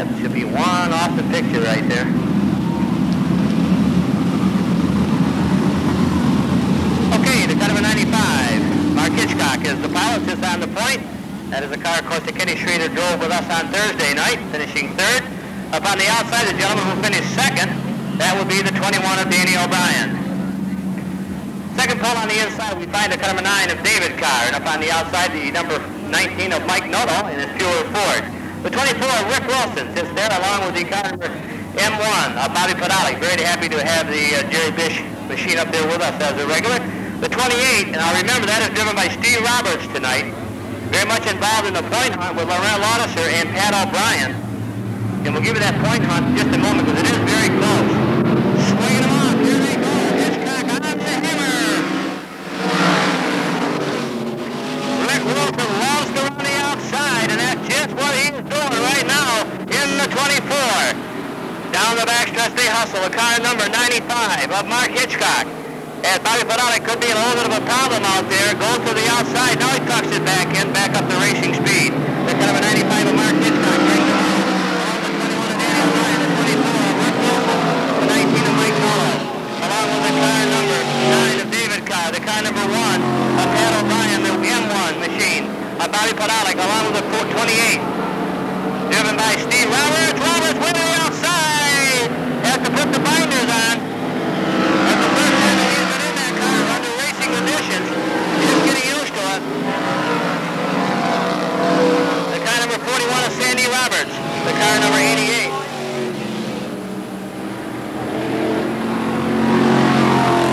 That should be one off the picture right there. Okay, the car number 95. Mark Hitchcock is the pilot, just on the point. That is a car, of course, that Kenny Schrader drove with us on Thursday night, finishing third. Up on the outside, the gentleman who finished second, that would be the 21 of Danny O'Brien. Second pole on the inside, we find the car number 9 of David Carr, and up on the outside, the number 19 of Mike Noto in his pure Ford. The 24 of Rick Wilson sits there along with the car number M1 of Bobby Podolak. Very happy to have the Jerry Bish machine up there with us as a regular. The 28, and I'll remember that is driven by Steve Roberts tonight. Very much involved in the point hunt with Laurel Laudicer and Pat O'Brien. And we'll give you that point hunt in just a moment because it is very close. Swinging them off, here they go. Hitchcock on the hammer. Rick Wilson loves to run the outside, and that's just what he's doing right now in the 24. Down the backstretch they hustle. The car number 95 of Mark Hitchcock. As Bobby Podolak could be in a little bit of a problem out there. Goes to the outside. Now he tucks it back in, back up the racing speed. The car number 95 of Mark Hitchcock brings it on. The 21 of Danny O'Brien, the 24 of Rick Wilson, the 19 of Mike Noto. Along with the car number 9 of David Carr, the car number 1 of Pat O'Brien, the M1 machine of Bobby Podolak, along with the 28. Driven by Steve Roberts. Roberts way to the outside. Has to put the binders on. That's the first time that he's been in that car under racing conditions. He's just getting used to it. The car number 41 of Sandy Roberts. The car number 88.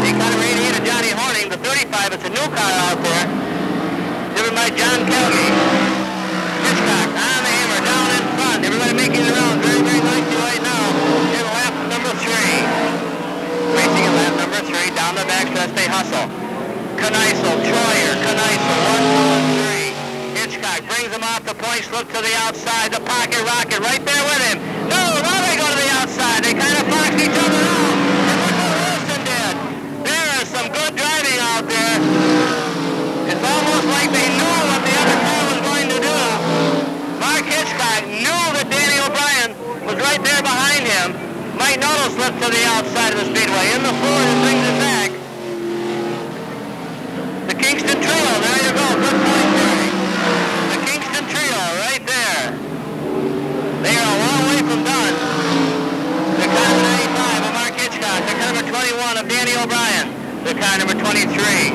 The car number 88 of Johnny Horning. The 35, it's a new car out there. Driven by John Kelly. Hitchcock on the hammer, down in front. Everybody making it around very, very nicely right now. In lap number 3. Racing in lap number 3. Down the backstretch they hustle. Kneissel, Troyer, Kneissel, 1, 2, 3. Hitchcock brings him off the point, slip to the outside. The pocket rocket right there with him. No, now they go to the outside. They kind of box each other out. And look what Wilson did. There is some good driving out there. It's almost like they knew what the other car was going to do. Mark Hitchcock knew that Danny O'Brien was right there behind him. Mike Noto slipped to the outside of the Speedway. In the Ford and brings it back. The Kingston Trio, there you go. Good point there. The Kingston Trio right there. They are a long way from done. The car number 95 of Mark Hitchcock. The car number 21 of Danny O'Brien. The car number 23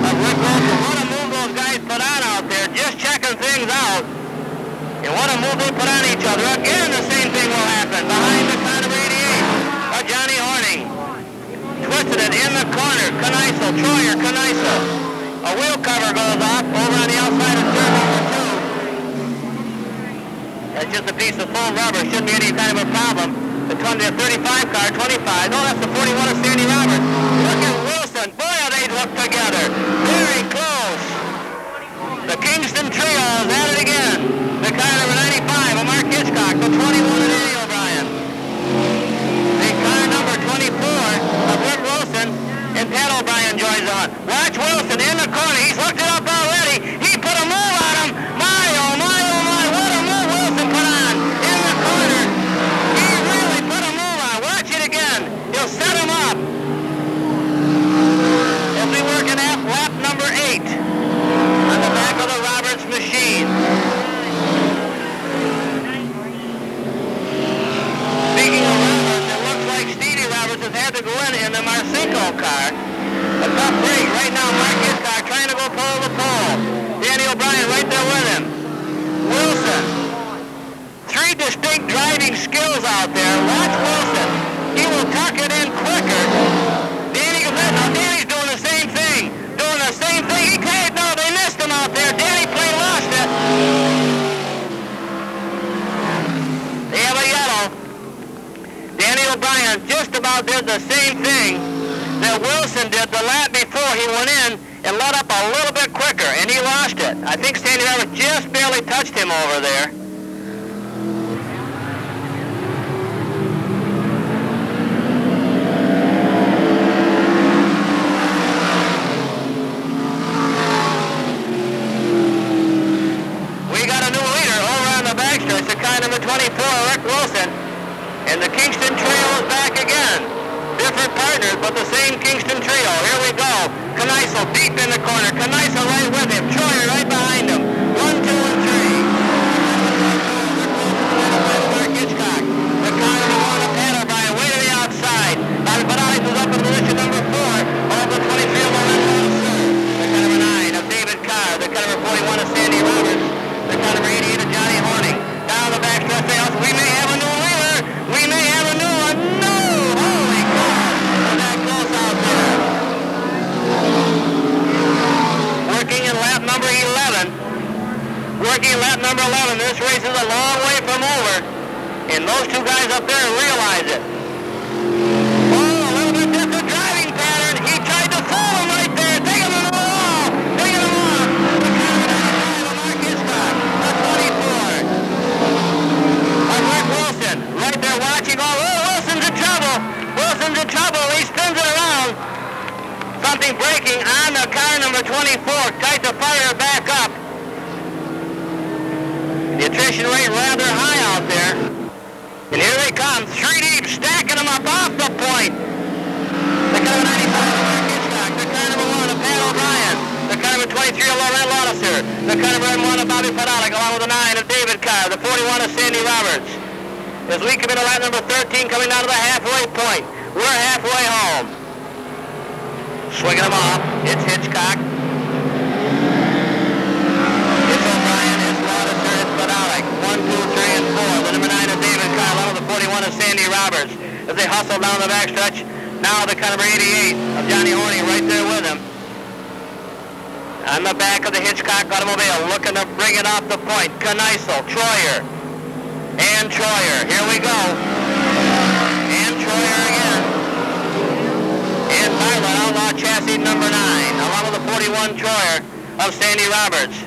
of Rick Wilson. What a move those guys put on out there. Just checking things out. And what a move they put on each other. Again, the same thing will happen. Behind the car number 88 of Johnny Horning. Twisted it in the corner. Kneissel, Troyer, Kneissel. A wheel cover goes off over on the outside of turn number 2. That's just a piece of full rubber. Shouldn't be any kind of a problem. The 35 car, 25. No, that's the 41 of Sandy Roberts. Look at Wilson. Boy, they look together. Very close. The Kingston Trio is at it again. The car number 95 of Mark Hitchcock. The 21 of Danny O'Brien. The car number 24 of Rick Wilson. And Pat O'Brien joins on. Watch Wilson in the corner. He's hooked it up already. He put a move on him. My, oh my, oh my. What a move Wilson put on in the corner. He really put a move on. Watch it again. He'll set him up. He'll be working at lap number 8 on the back of the Roberts machine. Speaking of Roberts, it looks like Stevie Roberts has had to go in the Marcinko car. A tough break. Right now, Mark Hitchcock trying to go pole to pole. Danny O'Brien right there with him. Wilson. 3 distinct driving skills out there. Watch Wilson. He will tuck it in quicker. Danny goes in. Now Danny's doing the same thing. Doing the same thing. He can't. No, they missed him out there. Danny plain lost it. They have a yellow. Danny O'Brien just about did the same thing that Wilson did the lap before. He went in and let up a little bit quicker, and he lost it. I think Sandy Roberts just barely touched him over there. We got a new leader over on the backstretch, the car number 25 24, Rick Wilson. And the Kingston trio is back again. Different partners, but the same Kingston trio. Here we go. Kneisel deep in the corner. Kneisel right with him. Troyer right behind him. 1, 2, and 3. Mark Hitchcock. The car number 1 of Pat O'Brien way to the outside. Bobby Podolak is up in position number 4. Over 23 of Lorenzo. The car number 9 of David Carr. The car number 41 of Sandy Roberts. The car number 88 of Johnny Horning. Down the backstretch they also. We may have a new leader. We may have a new one. No! Holy cow! We're that close out there. Working in lap number 11. Working in lap number 11. This race is a long way from over. And those two guys up there realize it. Oh, a little bit different driving pattern. He tried to fool him right there. Take him to the wall. Taking him off. The car of Mark Hitchcock. The 24. Of Rick Wilson. Right there watching. Oh, Wilson's in trouble. Wilson's in trouble. He spins it around. Something breaking on the car number 24. Tried to fire it back up. The attrition rate rather high out there. And here they come, 3 deep, stacking them up off the point. The car number 95 of Mark Hitchcock. The car number 1 of Pat O'Brien. The car number 23 of Laurent Laudicer. The car number 1 of Bobby Podolak, along with the 9 of David Carr. The 41 of Sandy Roberts. As we come into lap number 13, coming down to the halfway point. We're halfway home. Swinging them off. It's Hitchcock. It's O'Brien. It's Laudicer. It's Podolak. 1, 2, 3, and 4. The number 9 of David Carr, along with the 41 of Sandy Roberts. As they hustle down the backstretch, now the car number 88 of Johnny Horning right there with him. On the back of the Hitchcock automobile, looking to bring it off the point. Kneisel, Troyer, and Troyer. Here we go. And Troyer again. And Pilot, outlaw chassis number 9, along with the 41 Troyer of Sandy Roberts.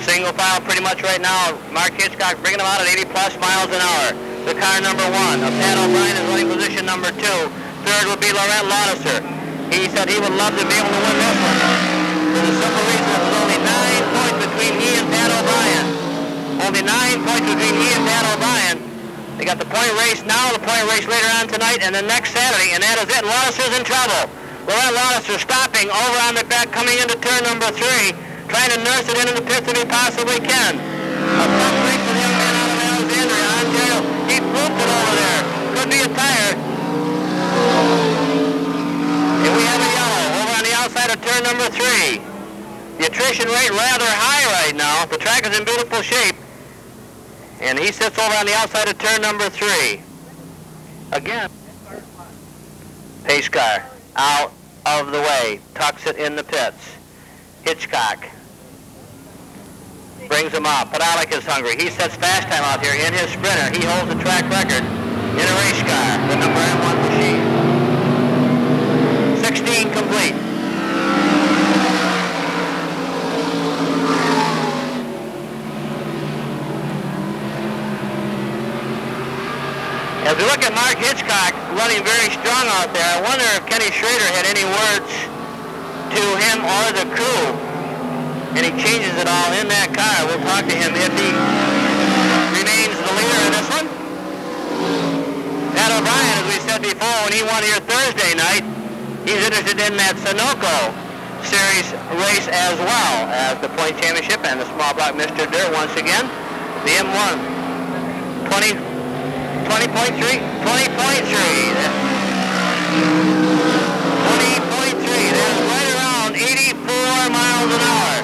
Single file pretty much right now. Mark Hitchcock bringing them out at 80 plus miles an hour. The car number 1 of Pat O'Brien is running position number 2. Third would be Laurent Laudicer. He said he would love to be able to win this one. For the simple reason that there's only 9 points between he and Pat O'Brien. Only 9 points between he and Pat O'Brien. They got the point race now, the point race later on tonight, and then next Saturday, and that is it. Laudicer's in trouble. Laurent Laudicer stopping over on the back, coming into turn number 3. Trying to nurse it into the pits if he possibly can. A tough race for the young man out of Alexandria, Ontario. He flooped it over there. Could be a tire. And we have a yellow over on the outside of turn number 3. The attrition rate rather high right now. The track is in beautiful shape. And he sits over on the outside of turn number 3. Again. Pace car out of the way. Tucks it in the pits. Hitchcock brings him up. Podolak is hungry. He sets fast time out here in his Sprinter. He holds the track record in a race car, the number M1 machine. 16 complete. As we look at Mark Hitchcock running very strong out there, I wonder if Kenny Schrader had any words to him or the crew, and he changes it all in that car. We'll talk to him if he remains the leader in this one. Pat O'Brien, as we said before, when he won here Thursday night, he's interested in that Sunoco Series race as well as the Point Championship and the Small Block Mr. Dirt once again. The M1 20.3. That's right around 84 miles an hour.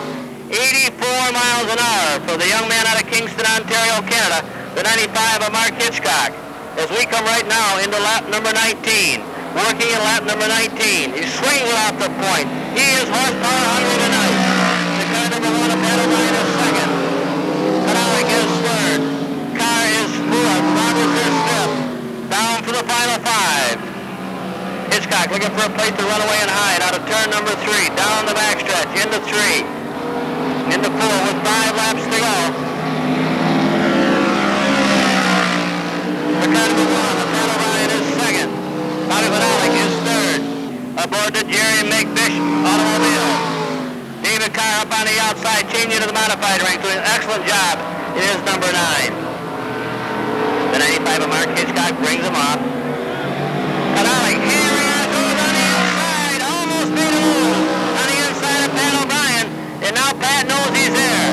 84 miles an hour for the young man out of Kingston, Ontario, Canada, the 95 of Mark Hitchcock. As we come right now into lap number 19. Working in lap number 19. He's swinging it off the point. He is horsepower hungry tonight. The car number 1 of Pat O'Brien is second. Podolak is third. Carr is fourth. Roberts is fifth. Down for the final 5. Hitchcock looking for a place to run away and hide out of turn number 3. Down the backstretch. Into 3. Into 4 with 5 laps to go. The car number 1 of Pat O'Brien is second. Bobby Podolak is third. Aboard the Jerry McBish automobile. David Carr up on the outside, changing to the modified ring, doing an excellent job. It is number 9. 95, and Mark Hitchcock brings him off. Kadalik, here goes on the inside, almost made a move on the inside of Pat O'Brien, and now Pat knows he's there.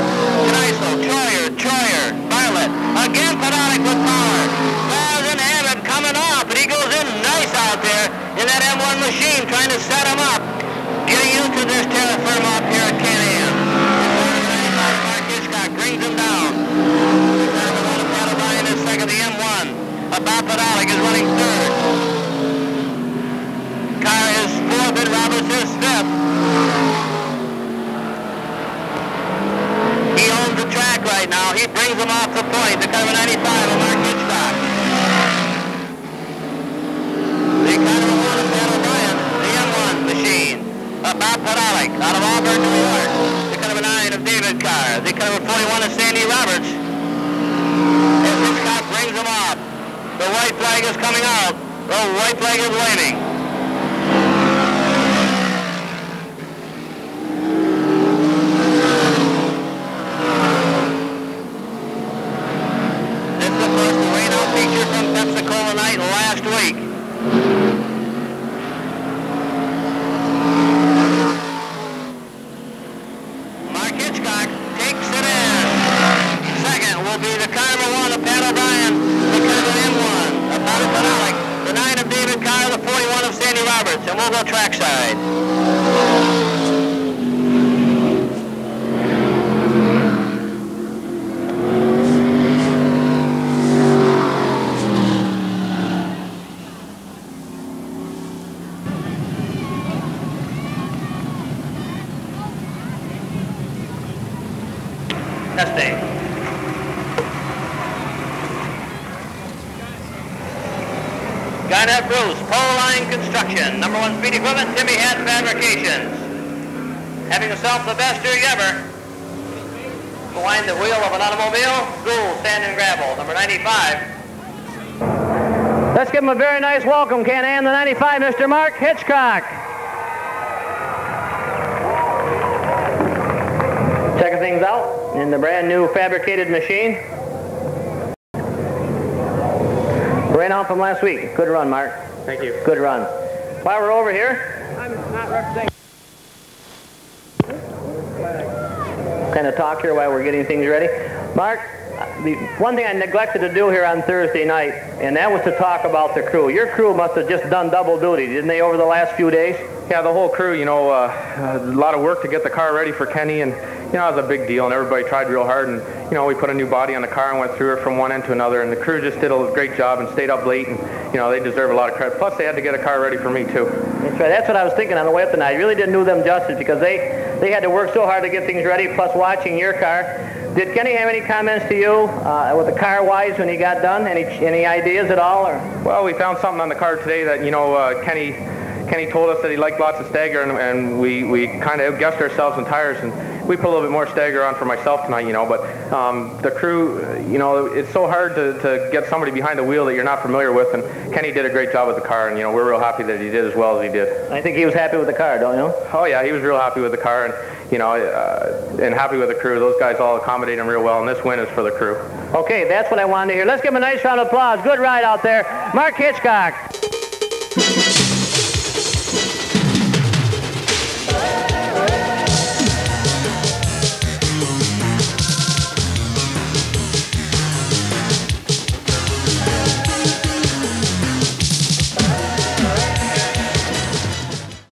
Kneisel, Troyer, Bartlett, again Kadalik with power. Doesn't have it coming off, but he goes in nice out there in that M1 machine, trying to set him up. Getting used to this terra firma up here at Can-Am. Mark Hitchcock brings him down. Pat O'Brien is second, the M1. Bob Thurston is running third. Car is fourth, and Roberts is fifth. He owns the track right now. He brings him off the point. The car of 95 of Mark Hitchcock. The car of 1 of Pat O'Brien, the M1 machine. Bob Podolak out of Auburn, New York. The car of 9 of David Carr. The car of 41 of Sandy Roberts. As Hitchcock brings him off. The white flag is coming out. The white flag is waving. This is, of course, the rain-out feature from Pepsi-Cola night last week. Mark Hitchcock takes it in. Second will be the car number 1 of Pat O'Brien. The car of M1 of Bob Podolak. The 9 of David Carr. The 41 of Sandy Roberts. And we'll go trackside. Testing. Garnet Bruce, Pole Line Construction, number 1 speed equipment, Timmy Hat Fabrications. Having yourself the best year ever. Behind the wheel of an automobile, Gould, Sand and Gravel, number 95. Let's give him a very nice welcome, Can-Am, the 95, Mr. Mark Hitchcock. Checking things out in the brand new fabricated machine. Ran out from last week. Good run, Mark. Thank you. Good run. While we're over here, I'm not representing. kind of talk here while we're getting things ready. Mark, the one thing I neglected to do here on Thursday night, and that was to talk about the crew. Your crew must have just done double duty, didn't they, over the last few days? Yeah, the whole crew, you know, a lot of work to get the car ready for Kenny, and, you know, it was a big deal, and everybody tried real hard, and, you know, we put a new body on the car and went through it from one end to another, and the crew just did a great job and stayed up late, and, you know, they deserve a lot of credit. Plus, they had to get a car ready for me, too. That's right. That's what I was thinking on the way up tonight. I really didn't do them justice because they had to work so hard to get things ready, plus watching your car. Did Kenny have any comments to you with the car-wise when he got done? Any ideas at all? Or? Well, we found something on the car today that, you know, Kenny told us that he liked lots of stagger, and we kind of guessed ourselves in tires, and we put a little bit more stagger on for myself tonight, you know, but the crew, you know, it's so hard to get somebody behind the wheel that you're not familiar with, and Kenny did a great job with the car, and, you know, we're real happy that he did as well as he did. I think he was happy with the car, don't you? Oh, yeah, he was real happy with the car, and, you know, and happy with the crew. Those guys all accommodate him real well, and this win is for the crew. Okay, that's what I wanted to hear. Let's give him a nice round of applause. Good ride out there. Mark Hitchcock.